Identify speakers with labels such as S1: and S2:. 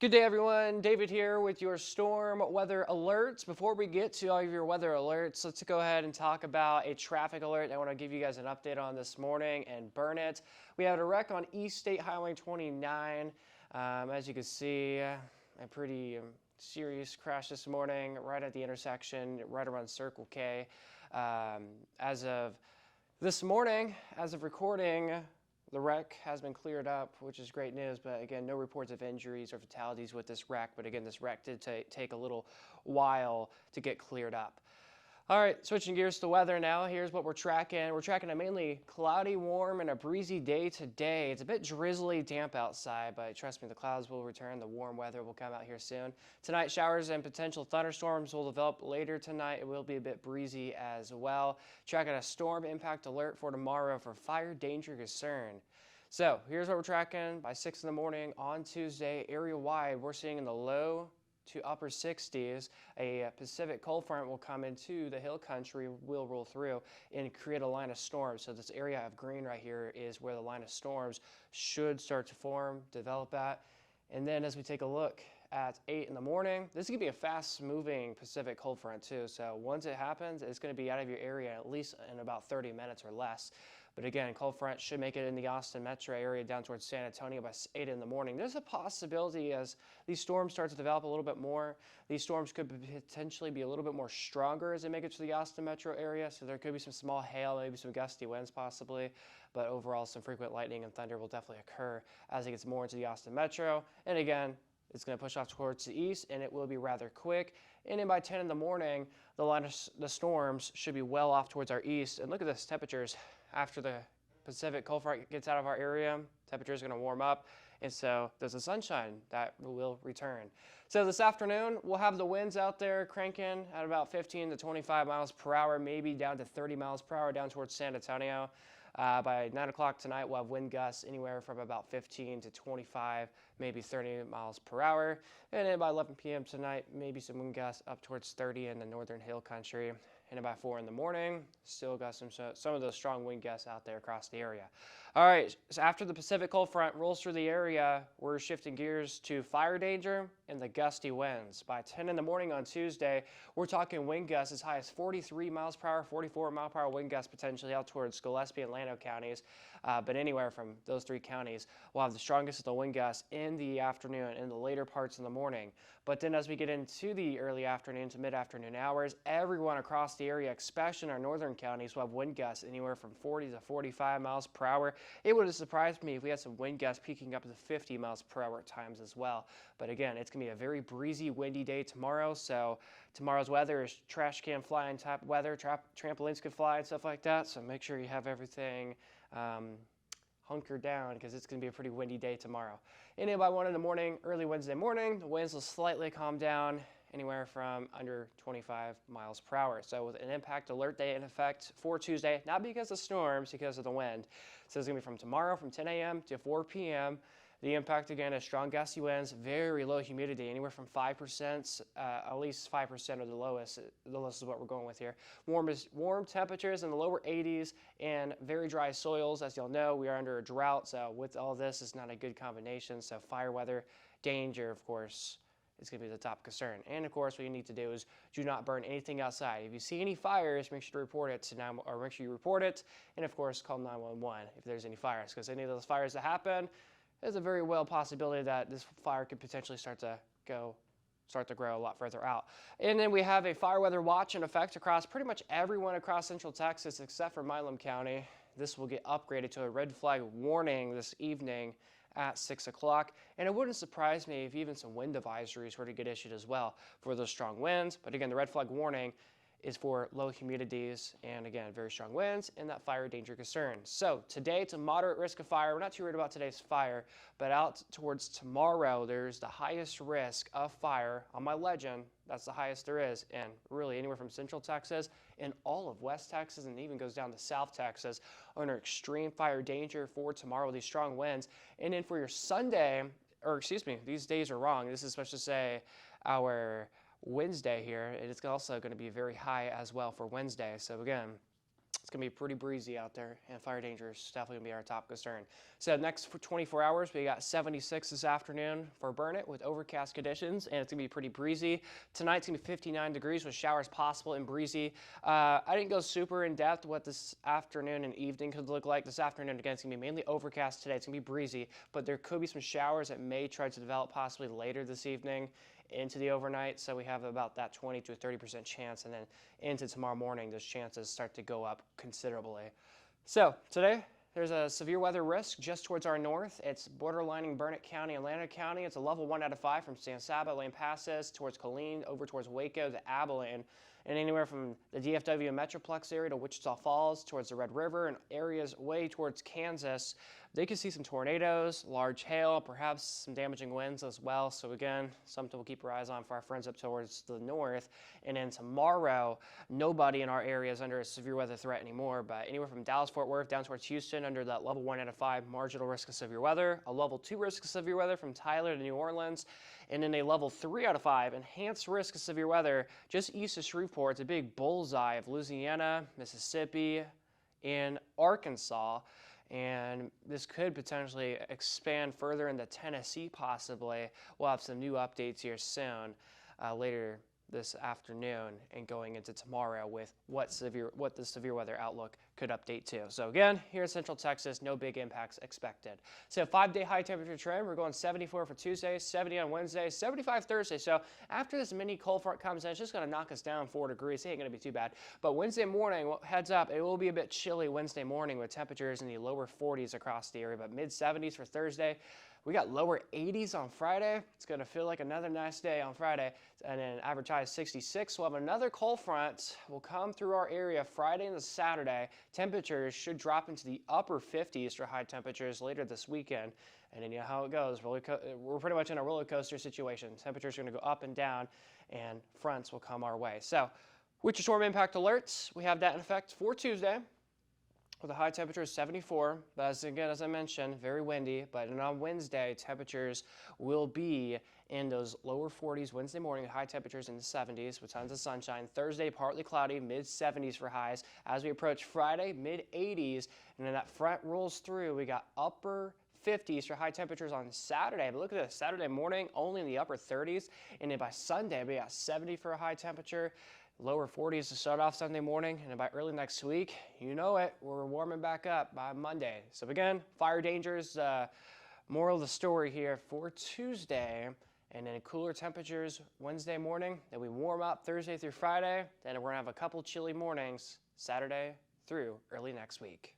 S1: Good day, everyone. David here with your storm weather alerts. Before we get to all of your weather alerts, let's go ahead and talk about a traffic alert I want to give you guys an update on this morning and burn it. We had a wreck on East State Highway 29. As you can see, a pretty serious crash this morning right at the intersection, right around Circle K. As of this morning, as of recording, the wreck has been cleared up, which is great news, but again, no reports of injuries or fatalities with this wreck. But again, this wreck did take a little while to get cleared up. All right, switching gears to weather now. Here's what we're tracking. We're tracking a mainly cloudy, warm, and a breezy day today. It's a bit drizzly, damp outside, but trust me, the clouds will return. The warm weather will come out here soon. Tonight, showers and potential thunderstorms will develop later tonight. It will be a bit breezy as well. Tracking a storm impact alert for tomorrow for fire danger concern. So here's what we're tracking by 6 in the morning on Tuesday. Area-wide, we're seeing in the low to upper 60s. A Pacific cold front will come into the hill country, will roll through and create a line of storms. So this area of green right here is where the line of storms should start to form, develop at. And then as we take a look at 8 in the morning, this is going to be a fast moving Pacific cold front too. So once it happens, it's going to be out of your area at least in about 30 minutes or less. But again, cold front should make it in the Austin metro area down towards San Antonio by 8 in the morning. There's a possibility as these storms start to develop a little bit more, these storms could potentially be a little bit more stronger as they make it to the Austin metro area. So there could be some small hail, maybe some gusty winds possibly. But overall, some frequent lightning and thunder will definitely occur as it gets more into the Austin metro. And again, it's going to push off towards the east, and it will be rather quick. And then by 10 in the morning, the storms should be well off towards our east. And look at this, temperatures. After the Pacific cold front gets out of our area, temperature is going to warm up, and so there's the sunshine that will return. So this afternoon, we'll have the winds out there cranking at about 15 to 25 miles per hour, maybe down to 30 miles per hour down towards San Antonio. By 9 o'clock tonight, we'll have wind gusts anywhere from about 15 to 25, maybe 30 miles per hour. And then by 11 p.m. tonight, maybe some wind gusts up towards 30 in the northern hill country. And by 4 in the morning, still got some of those strong wind gusts out there across the area. All right, so after the Pacific cold front rolls through the area, we're shifting gears to fire danger and the gusty winds. By 10 in the morning on Tuesday, we're talking wind gusts as high as 43 miles per hour, 44 mile per hour wind gusts potentially out towards Gillespie and Llano counties. But anywhere from those three counties, we'll have the strongest of the wind gusts in the afternoon and the later parts of the morning. But then as we get into the early afternoon to mid-afternoon hours, everyone across the area, especially in our northern counties, will have wind gusts anywhere from 40 to 45 miles per hour. It would have surprised me if we had some wind gusts peaking up to 50 miles per hour at times as well. But again, it's going to be a very breezy, windy day tomorrow. So tomorrow's weather is trash can flying type weather, trampolines could fly and stuff like that. So make sure you have everything hunkered down because it's going to be a pretty windy day tomorrow. And then by 1 in the morning, early Wednesday morning, the winds will slightly calm down anywhere from under 25 miles per hour. So with an impact alert day in effect for Tuesday, not because of storms, because of the wind. So it's going to be from tomorrow from 10 a.m. to 4 p.m. The impact again is strong gusty winds, very low humidity, anywhere from 5%, at least 5% of the lowest. The lowest is what we're going with here. Warm temperatures in the lower 80s and very dry soils. As y'all know, we are under a drought, so with all this, it's not a good combination. So fire weather danger, of course, is going to be the top concern. And of course, what you need to do is do not burn anything outside. If you see any fires, make sure to report it or make sure you report it, and of course, call 911 if there's any fires, because any of those fires that happen, there's a very well possibility that this fire could potentially start to grow a lot further out. And then we have a fire weather watch in effect across pretty much everyone across central Texas except for Milam County. This will get upgraded to a red flag warning this evening at 6 o'clock. And it wouldn't surprise me if even some wind advisories were to get issued as well for those strong winds. But again, the red flag warning is for low humidities and again, very strong winds and that fire danger concern. So today it's a moderate risk of fire. We're not too worried about today's fire, but out towards tomorrow, there's the highest risk of fire on my legend. That's the highest there is. And really anywhere from central Texas and all of West Texas and even goes down to South Texas under extreme fire danger for tomorrow with these strong winds. And then for your Sunday, or excuse me, these days are wrong. This is supposed to say our Wednesday here, and it's also going to be very high as well for Wednesday. So again, it's going to be pretty breezy out there, and fire danger is definitely going to be our top concern. So next for 24 hours, we got 76 this afternoon for Burnett with overcast conditions, and it's going to be pretty breezy. Tonight's going to be 59 degrees with showers possible and breezy. I didn't go super in depth what this afternoon and evening could look like. This afternoon, again, it's going to be mainly overcast today. It's going to be breezy, but there could be some showers that may try to develop possibly later this evening into the overnight. So we have about that 20 to 30% chance, and then into tomorrow morning, those chances start to go up considerably. So today, there's a severe weather risk just towards our north. It's borderlining Burnett County, Atlanta County. It's a level 1 out of 5 from San Saba, Lane Passes, towards Colleen, over towards Waco to Abilene, and anywhere from the DFW and Metroplex area to Wichita Falls, towards the Red River, and areas way towards Kansas. They could see some tornadoes, large hail, perhaps some damaging winds as well. So again, something we'll keep our eyes on for our friends up towards the north. And then tomorrow, nobody in our area is under a severe weather threat anymore, but anywhere from Dallas-Fort Worth down towards Houston under that level 1 out of 5 marginal risk of severe weather, a level 2 risk of severe weather from Tyler to New Orleans, and then a level 3 out of 5 enhanced risk of severe weather just east of Shreveport. It's a big bullseye of Louisiana, Mississippi, and Arkansas. And this could potentially expand further into Tennessee possibly. We'll have some new updates here soon, later this afternoon and going into tomorrow with what the severe weather outlook could update to. So again, here in Central Texas, no big impacts expected. So 5-day high temperature trend, we're going 74 for Tuesday, 70 on Wednesday, 75 Thursday. So after this mini cold front comes in, it's just going to knock us down 4 degrees. It ain't going to be too bad. But Wednesday morning, well, heads up, it will be a bit chilly Wednesday morning with temperatures in the lower 40s across the area, but mid 70s for Thursday. We got lower 80s on Friday. It's going to feel like another nice day on Friday. And then average high is 66. We'll have another cold front will come through our area Friday and Saturday. Temperatures should drop into the upper 50s for high temperatures later this weekend. And then you know how it goes. We're pretty much in a roller coaster situation. Temperatures are going to go up and down, and fronts will come our way. So with your storm impact alerts, we have that in effect for Tuesday, with a high temperature of 74, but as I mentioned, very windy. But on Wednesday, temperatures will be in those lower 40s Wednesday morning, high temperatures in the 70s with tons of sunshine. Thursday, partly cloudy, mid 70s for highs. As we approach Friday, mid 80s, and then that front rolls through. We got upper 50s for high temperatures on Saturday. But look at this, Saturday morning, only in the upper 30s, and then by Sunday, we got 70 for a high temperature. Lower 40s to start off Sunday morning, and by early next week, you know it, we're warming back up by Monday. So again, fire dangers, moral of the story here for Tuesday, and then cooler temperatures Wednesday morning. Then we warm up Thursday through Friday. Then we're gonna have a couple chilly mornings Saturday through early next week.